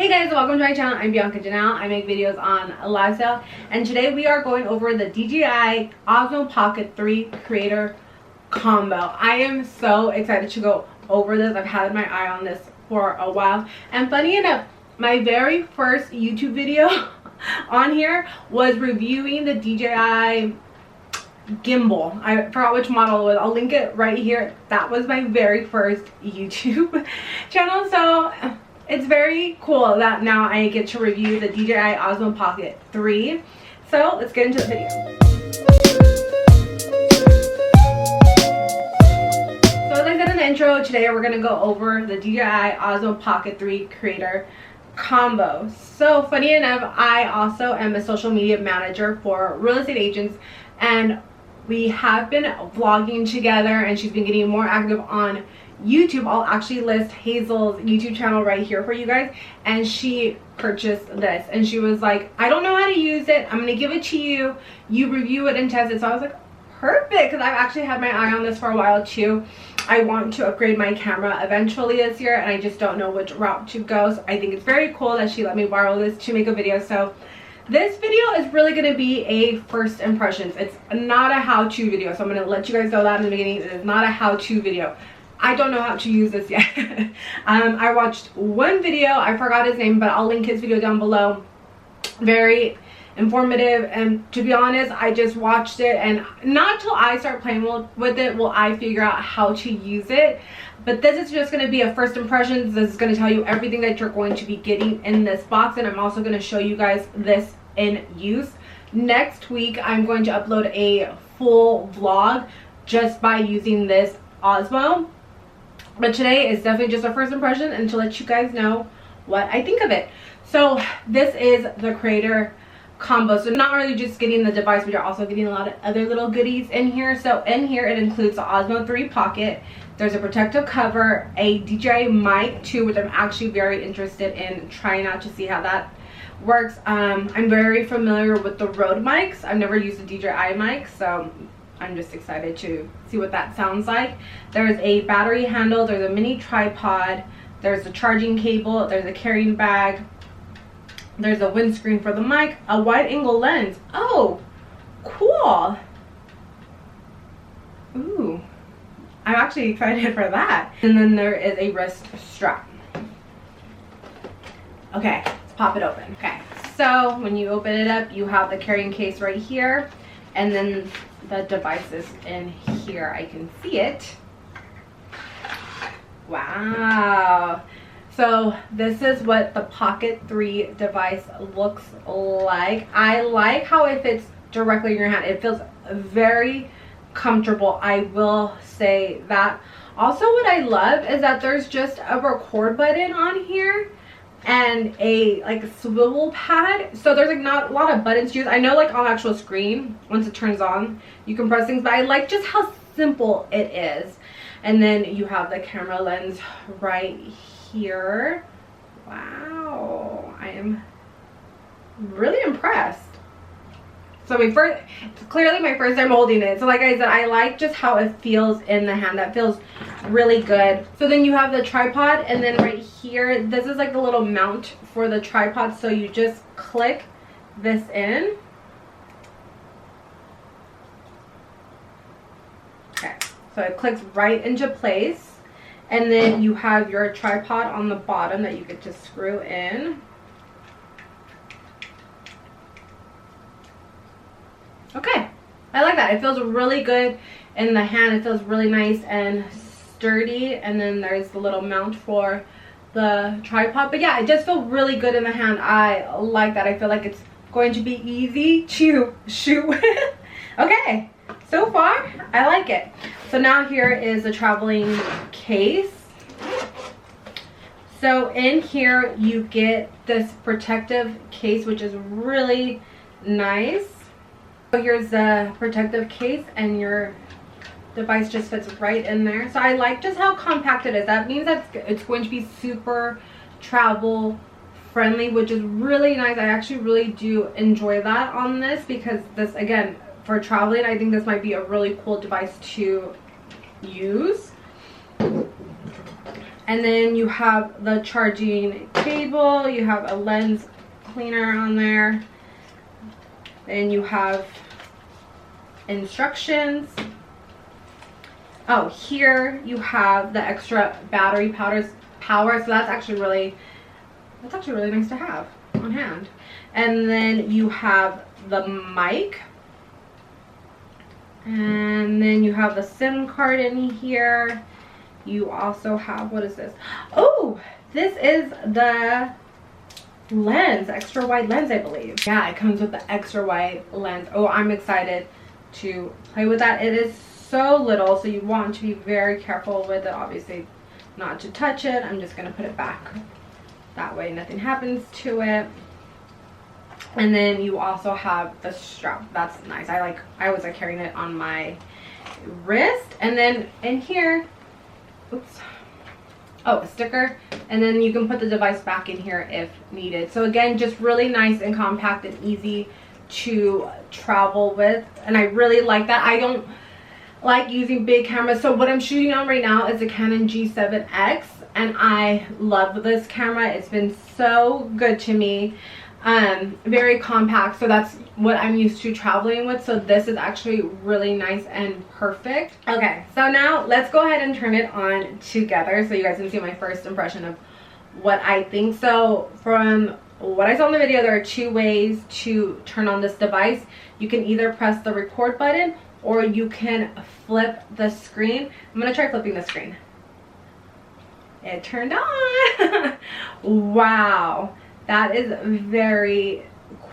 Hey guys, welcome to my channel. I'm Bianca Janel. I make videos on lifestyle, and today we are going over the DJI Osmo Pocket 3 creator combo. I am so excited to go over this. I've had my eye on this for a while, and funny enough, my very first YouTube video on here was reviewing the DJI gimbal. I forgot which model it was. I'll link it right here. That was my very first YouTube channel, so it's very cool that now I get to review the DJI Osmo Pocket 3. So let's get into the video. So as I said in the intro, today we're going to go over the DJI Osmo Pocket 3 creator combo. So funny enough, I also am a social media manager for real estate agents, and we have been vlogging together, and she's been getting more active on YouTube. I'll actually list Hazel's YouTube channel right here for you guys, and she purchased this and she was like, I don't know how to use it, I'm gonna give it to you, you review it and test it. So I was like, perfect, because I've actually had my eye on this for a while too. I want to upgrade my camera eventually this year, and I just don't know which route to go. So I think it's very cool that she let me borrow this to make a video. So this video is really going to be a first impressions. It's not a how-to video, so I'm going to let you guys know that in the beginning. It is not a how-to video. I don't know how to use this yet. I watched one video, I forgot his name, but I'll link his video down below. Very informative, and to be honest, I just watched it, and not till I start playing with it will I figure out how to use it. But this is just going to be a first impressions. This is going to tell you everything that you're going to be getting in this box, and I'm also going to show you guys this in use. Next week I'm going to upload a full vlog just by using this Osmo, but today is definitely just a first impression and to let you guys know what I think of it. So this is the creator combo, so not really just getting the device, but you're also getting a lot of other little goodies in here. So in here it includes the Osmo 3 Pocket, there's a protective cover, a DJI Mic too, which I'm actually very interested in trying out to see how that works. I'm very familiar with the Rode mics. I've never used the DJI mic, so I'm just excited to see what that sounds like. There's a battery handle, there's a mini tripod, there's a charging cable, there's a carrying bag, there's a windscreen for the mic, a wide angle lens. Oh, cool. Ooh, I'm actually excited for that. And then there is a wrist strap. Okay, let's pop it open. Okay, so when you open it up, you have the carrying case right here, and then the device is in here. I can see it. Wow. So this is what the Pocket 3 device looks like. I like how it fits directly in your hand. It feels very comfortable, I will say that. Also, what I love is that there's just a record button on here and a like swivel pad, so there's like not a lot of buttons to use. I know like on the actual screen, once it turns on, you can press things, but I like just how simple it is. And then you have the camera lens right here. Wow, I am really impressed. So clearly my first time holding it. So like I said, I like just how it feels in the hand. That feels really good. So then you have the tripod, and then right here, this is like the little mount for the tripod. So you just click this in. Okay, so it clicks right into place. And then you have your tripod on the bottom that you get to screw in. Okay, I like that. It feels really good in the hand. It feels really nice and sturdy. And then there's the little mount for the tripod. But yeah, it just feels really good in the hand. I like that. I feel like it's going to be easy to shoot with. Okay, so far I like it. So now here is the traveling case. So in here you get this protective case, which is really nice. So here's the protective case, and your device just fits right in there. So I like just how compact it is. That means that it's going to be super travel friendly, which is really nice. I actually really do enjoy that on this, because this, again, for traveling, I think this might be a really cool device to use. And then you have the charging cable, you have a lens cleaner on there, and you have instructions. Oh, here you have the extra battery power, so that's actually really nice to have on hand. And then you have the mic, and then you have the SIM card in here. You also have, what is this? Oh, this is the lens, extra wide lens, I believe. Yeah, it comes with the extra wide lens. Oh, I'm excited to play with that. It is so little, so you want to be very careful with it, obviously not to touch it. I'm just gonna put it back, that way nothing happens to it. And then you also have the strap. That's nice. I was carrying it on my wrist. And then in here, oops, oh, a sticker, and then you can put the device back in here if needed. So again, just really nice and compact and easy to travel with, and I really like that. I don't like using big cameras, so what I'm shooting on right now is a Canon G7X, and I love this camera. It's been so good to me. Very compact, so that's what I'm used to traveling with, so this is actually really nice and perfect. Okay, so now let's go ahead and turn it on together so you guys can see my first impression of what I think. So from what I saw in the video, there are two ways to turn on this device. You can either press the record button or you can flip the screen. I'm gonna try flipping the screen. It turned on. Wow, that is very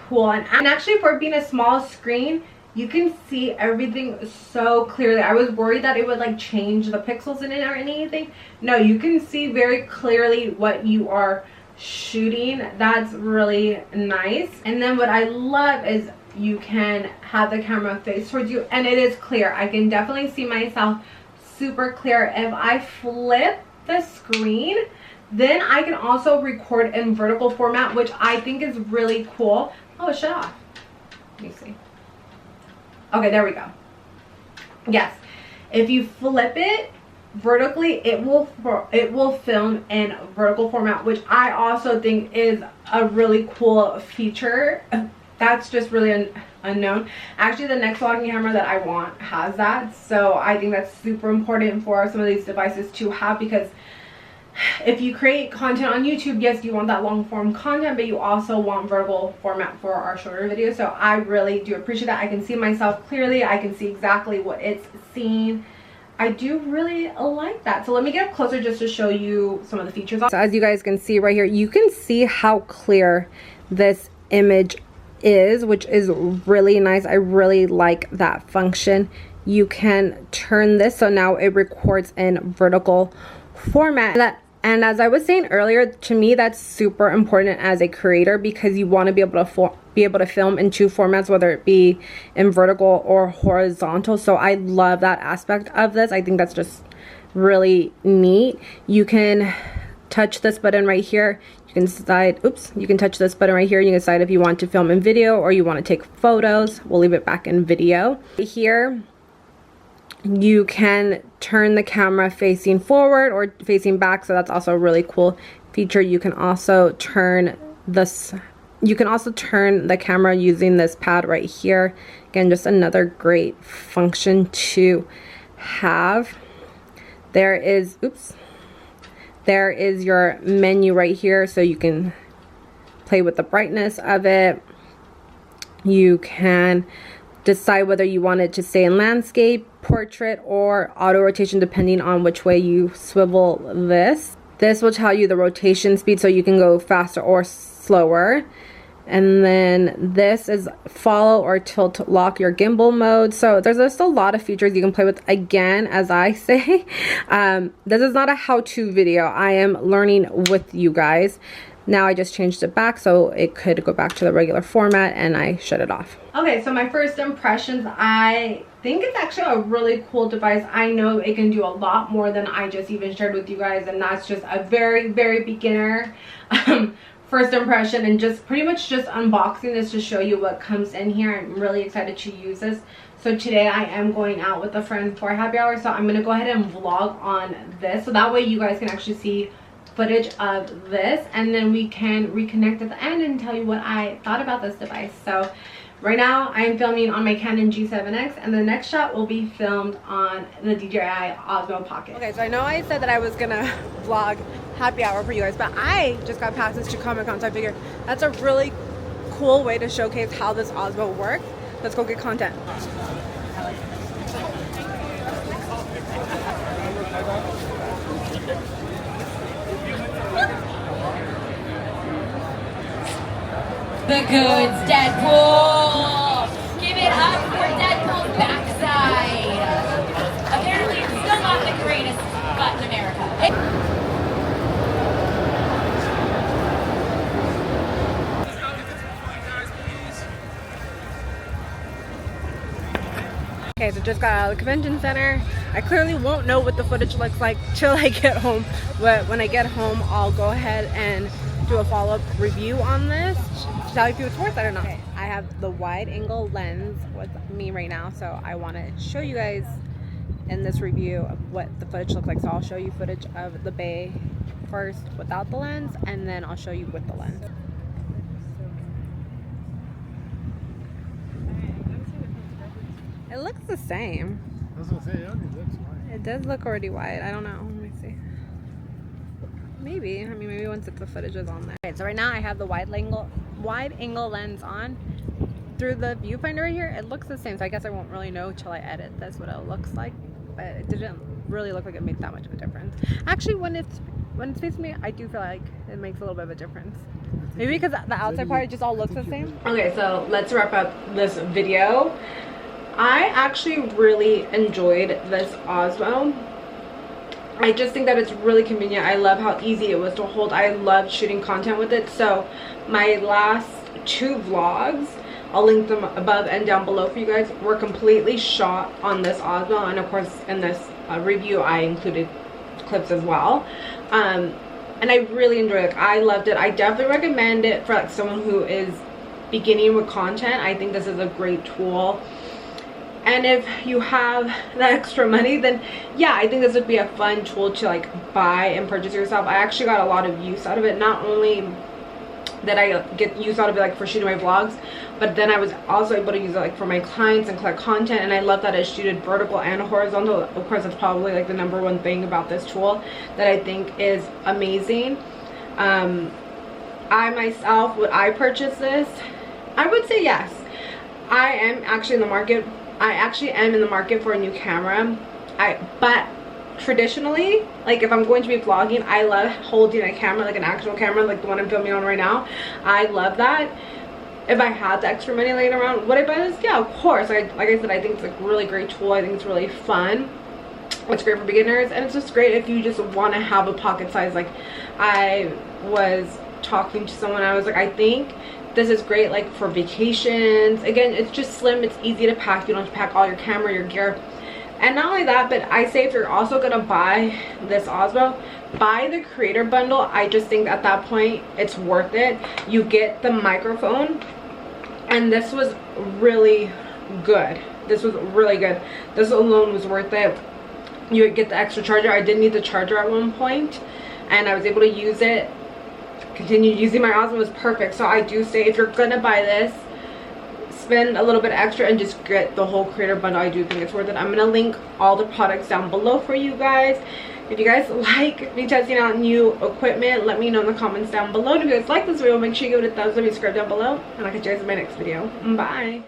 cool. And actually, for being a small screen, you can see everything so clearly. I was worried that it would like change the pixels in it or anything. No, you can see very clearly what you are shooting. That's really nice. And then what I love is you can have the camera face towards you, and it is clear. I can definitely see myself super clear. If I flip the screen, then I can also record in vertical format, which I think is really cool. Oh, it shut off. Let me see. Okay, there we go. Yes, if you flip it vertically, it will film in vertical format, which I also think is a really cool feature. That's just really unknown. Actually, the next vlogging camera that I want has that, so I think that's super important for some of these devices to have, because if you create content on YouTube, yes, you want that long form content, but you also want vertical format for our shorter videos. So I really do appreciate that. I can see myself clearly. I can see exactly what it's seeing. I do really like that. So let me get up closer just to show you some of the features. So as you guys can see right here, you can see how clear this image is, which is really nice. I really like that function. You can turn this so now it records in vertical format. And as I was saying earlier, to me that's super important as a creator, because you want to be able to film in two formats, whether it be in vertical or horizontal. So I love that aspect of this. I think that's just really neat. You can touch this button right here. You can decide, oops, you can touch this button right here. You can decide if you want to film in video or you want to take photos. We'll leave it back in video. Here you can turn the camera facing forward or facing back, so that's also a really cool feature. You can also turn this, you can also turn the camera using this pad right here. Again, just another great function to have. There is, oops, there is your menu right here, so you can play with the brightness of it. You can decide whether you want it to stay in landscape, portrait, or auto rotation, depending on which way you swivel this. This will tell you the rotation speed, so you can go faster or slower. And then this is follow or tilt lock your gimbal mode. So there's just a lot of features you can play with. Again, as I say, this is not a how-to video. I am learning with you guys. Now I just changed it back so it could go back to the regular format, and I shut it off. Okay, so my first impressions, I think it's actually a really cool device. I know it can do a lot more than I just even shared with you guys, and that's just a very, very beginner first impression and just pretty much just unboxing this to show you what comes in here. I'm really excited to use this. So today I am going out with a friend for happy hour, so I'm going to go ahead and vlog on this, so that way you guys can actually see footage of this, and then we can reconnect at the end and tell you what I thought about this device. So right now I am filming on my Canon G7X, and the next shot will be filmed on the DJI Osmo Pocket. Okay, so I know I said that I was gonna vlog happy hour for you guys, but I just got passes to Comic-Con, so I figured that's a really cool way to showcase how this Osmo works. Let's go get content. The goods, Deadpool! Give it up for Deadpool's backside! Apparently it's still not the greatest butt in America. Okay, so just got out of the convention center. I clearly won't know what the footage looks like till I get home, but when I get home, I'll go ahead and do a follow-up review on this to tell you if it's worth it or not. Okay, I have the wide angle lens with me right now, so I want to show you guys in this review of what the footage looks like. So I'll show you footage of the bay first without the lens, and then I'll show you with the lens. It looks the same. It does look already wide. I don't know. Let me see. Maybe. I mean, maybe once the footage is on there. Okay, so right now I have the wide angle lens on. Through the viewfinder right here, it looks the same. So I guess I won't really know till I edit this what it looks like. But it didn't really look like it made that much of a difference. Actually, when it's facing me, I do feel like it makes a little bit of a difference. Maybe because the outside part just all looks the same. Okay, so let's wrap up this video. I actually really enjoyed this Osmo. I just think that it's really convenient. I love how easy it was to hold. I love shooting content with it. So my last 2 vlogs, I'll link them above and down below for you guys, were completely shot on this Osmo. And of course in this review I included clips as well. And I really enjoyed it. I loved it. I definitely recommend it for like someone who is beginning with content. I think this is a great tool. And if you have that extra money, then yeah, I think this would be a fun tool to like buy and purchase yourself. I actually got a lot of use out of it. Not only did I get use out of it like for shooting my vlogs, but then I was also able to use it like for my clients and collect content. And I love that it shooted vertical and horizontal. Of course, that's probably like the #1 thing about this tool that I think is amazing. I myself, would I purchase this? I would say yes. I am actually in the market. I actually am in the market for a new camera. But traditionally, like if I'm going to be vlogging, I love holding a camera, like an actual camera, like the one I'm filming on right now. I love that. If I had the extra money laying around, would I buy this? Yeah, of course. Like I said, I think it's a really great tool. I think it's really fun. It's great for beginners, and it's just great if you just want to have a pocket size. Like I was talking to someone, I was like, I think this is great like for vacations. Again, it's just slim, it's easy to pack. You don't have to pack all your camera, your gear. And not only that, but I say if you're also gonna buy this Osmo, buy the creator bundle. I just think at that point it's worth it. You get the microphone, and this was really good. This was really good. This alone was worth it. You would get the extra charger. I did need the charger at one point, and I was able to use it. Continue using my Osmo. Was perfect. So I do say if you're gonna buy this, spend a little bit extra and just get the whole creator bundle. I do think it's worth it. I'm gonna link all the products down below for you guys. If you guys like me testing out new equipment, let me know in the comments down below. And if you guys like this video, make sure you give it a thumbs up and subscribe down below, and I'll catch you guys in my next video. Bye.